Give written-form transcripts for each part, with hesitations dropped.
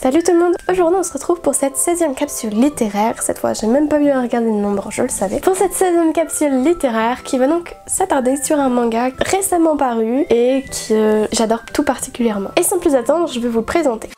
Salut tout le monde, aujourd'hui on se retrouve pour cette 16e capsule littéraire. Cette fois j'ai même pas eu à regarder le nombre, je le savais. Pour cette 16e capsule littéraire qui va donc s'attarder sur un manga récemment paru et que j'adore tout particulièrement. Et sans plus attendre, je vais vous le présenter.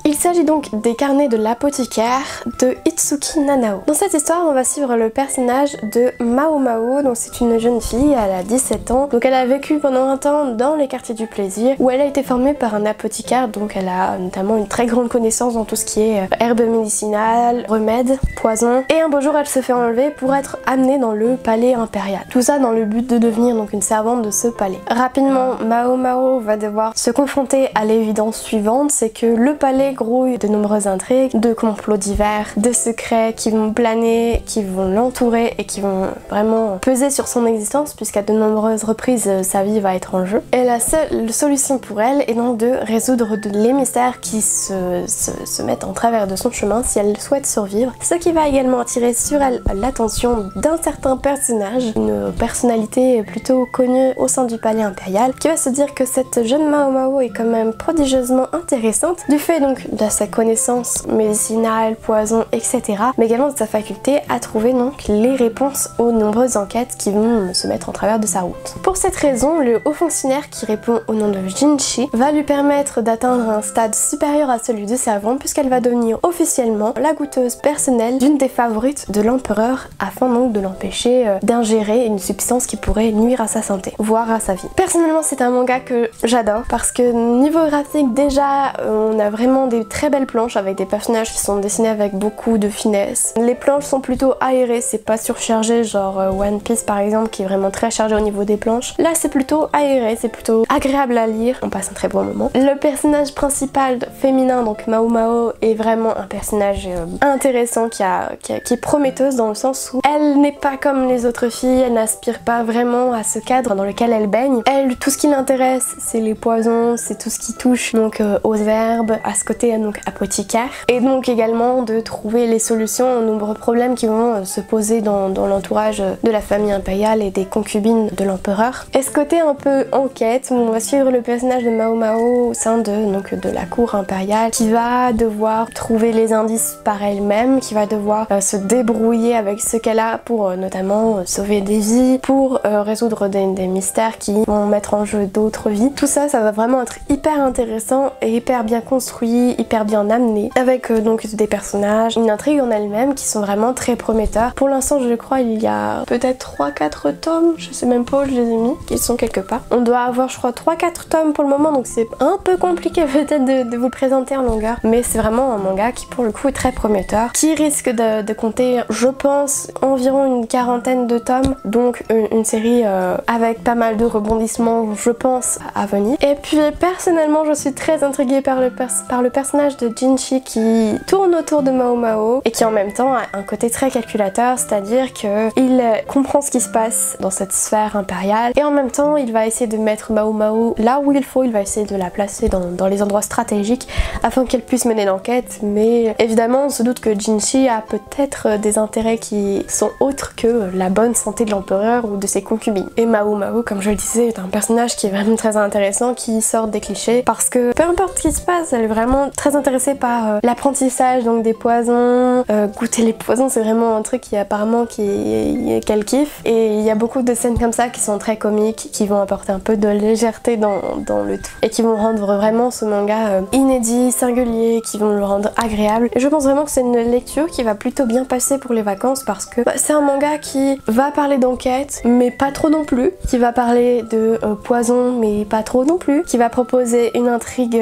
Il s'agit donc des carnets de l'apothicaire de Itsuki Nanao. Dans cette histoire, on va suivre le personnage de Mao Mao, donc c'est une jeune fille, elle a 17 ans, donc elle a vécu pendant un temps dans les quartiers du plaisir, où elle a été formée par un apothicaire, donc elle a notamment une très grande connaissance dans tout ce qui est herbes médicinales, remèdes, poisons, et un beau jour elle se fait enlever pour être amenée dans le palais impérial. Tout ça dans le but de devenir donc une servante de ce palais. Rapidement, Mao Mao va devoir se confronter à l'évidence suivante, c'est que le palais grouille de nombreuses intrigues, de complots divers, de secrets qui vont planer, qui vont l'entourer et qui vont vraiment peser sur son existence puisqu'à de nombreuses reprises sa vie va être en jeu. Et la seule solution pour elle est donc de résoudre les mystères qui se mettent en travers de son chemin si elle souhaite survivre, ce qui va également attirer sur elle l'attention d'un certain personnage, une personnalité plutôt connue au sein du palais impérial, qui va se dire que cette jeune Mao Mao est quand même prodigieusement intéressante du fait donc de sa connaissance médicinale, poison, etc. mais également de sa faculté à trouver donc les réponses aux nombreuses enquêtes qui vont se mettre en travers de sa route. Pour cette raison, le haut fonctionnaire qui répond au nom de Jinchi va lui permettre d'atteindre un stade supérieur à celui de servante puisqu'elle va devenir officiellement la goûteuse personnelle d'une des favorites de l'empereur afin donc de l'empêcher d'ingérer une substance qui pourrait nuire à sa santé, voire à sa vie. Personnellement, c'est un manga que j'adore parce que niveau graphique déjà on a vraiment des très belles planches avec des personnages qui sont dessinés avec beaucoup de finesse. Les planches sont plutôt aérées, c'est pas surchargé genre One Piece par exemple qui est vraiment très chargé au niveau des planches. Là c'est plutôt aéré, c'est plutôt agréable à lire, on passe un très bon moment. Le personnage principal féminin, donc Mao Mao, est vraiment un personnage intéressant qui est prometteuse dans le sens où elle n'est pas comme les autres filles, elle n'aspire pas vraiment à ce cadre dans lequel elle baigne. Elle, tout ce qui l'intéresse c'est les poisons, c'est tout ce qui touche donc aux herbes, à ce côté donc apothicaire, et donc également de trouver les solutions aux nombreux problèmes qui vont se poser dans l'entourage de la famille impériale et des concubines de l'empereur. Et ce côté un peu enquête où on va suivre le personnage de Mao Mao au sein de la cour impériale qui va devoir trouver les indices par elle-même, qui va devoir se débrouiller avec ce qu'elle a pour notamment sauver des vies, pour résoudre des mystères qui vont mettre en jeu d'autres vies. Tout ça, ça va vraiment être hyper intéressant et hyper bien construit, hyper bien amené, avec donc des personnages, une intrigue en elle-même qui sont vraiment très prometteurs. Pour l'instant je crois il y a peut-être 3-4 tomes, je sais même pas où je les ai mis, ils sont quelque part. On doit avoir je crois 3-4 tomes pour le moment, donc c'est un peu compliqué peut-être de vous présenter en longueur, mais c'est vraiment un manga qui pour le coup est très prometteur, qui risque de compter je pense environ une quarantaine de tomes, donc une série avec pas mal de rebondissements je pense à venir. Et puis personnellement je suis très intriguée par le personnage de Jinchi qui tourne autour de Mao Mao et qui en même temps a un côté très calculateur, c'est-à-dire qu'il comprend ce qui se passe dans cette sphère impériale et en même temps il va essayer de mettre Mao Mao là où il faut, il va essayer de la placer dans les endroits stratégiques afin qu'elle puisse mener l'enquête, mais évidemment on se doute que Jinchi a peut-être des intérêts qui sont autres que la bonne santé de l'empereur ou de ses concubines. Et Mao Mao, comme je le disais, est un personnage qui est vraiment très intéressant, qui sort des clichés parce que peu importe ce qui se passe, elle est vraiment très intéressée par l'apprentissage donc des poisons, goûter les poisons c'est vraiment un truc qui apparemment qu'elle kiffe, et il y a beaucoup de scènes comme ça qui sont très comiques, qui vont apporter un peu de légèreté dans le tout et qui vont rendre vraiment ce manga inédit, singulier, qui vont le rendre agréable. Et je pense vraiment que c'est une lecture qui va plutôt bien passer pour les vacances parce que c'est un manga qui va parler d'enquête mais pas trop non plus, qui va parler de poison mais pas trop non plus, qui va proposer une intrigue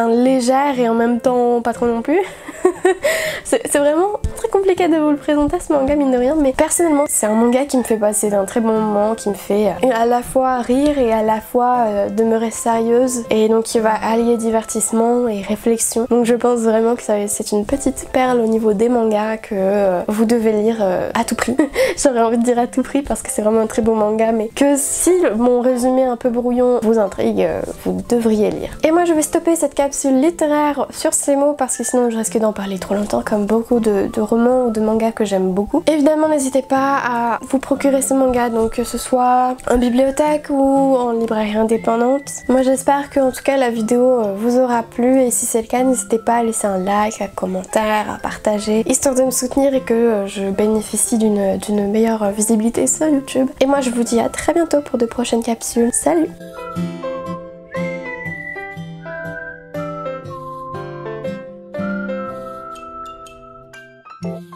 légère et en même temps pas trop non plus. C'est vraiment très compliqué de vous le présenter ce manga mine de rien, mais personnellement c'est un manga qui me fait passer d'un très bon moment, qui me fait à la fois rire et à la fois demeurer sérieuse, et donc qui va allier divertissement et réflexion. Donc je pense vraiment que c'est une petite perle au niveau des mangas que vous devez lire à tout prix. J'aurais envie de dire à tout prix parce que c'est vraiment un très beau manga, mais que si mon résumé un peu brouillon vous intrigue, vous devriez lire. Et moi je vais stopper cette capsule littéraire sur ces mots parce que sinon je risque d'en parler trop longtemps comme beaucoup de romans ou de mangas que j'aime beaucoup. Évidemment n'hésitez pas à vous procurer ces mangas, donc que ce soit en bibliothèque ou en librairie indépendante. Moi j'espère que en tout cas la vidéo vous aura plu et si c'est le cas n'hésitez pas à laisser un like, un commentaire, à partager, histoire de me soutenir et que je bénéficie d'une meilleure visibilité sur YouTube. Et moi je vous dis à très bientôt pour de prochaines capsules. Salut! Thank you.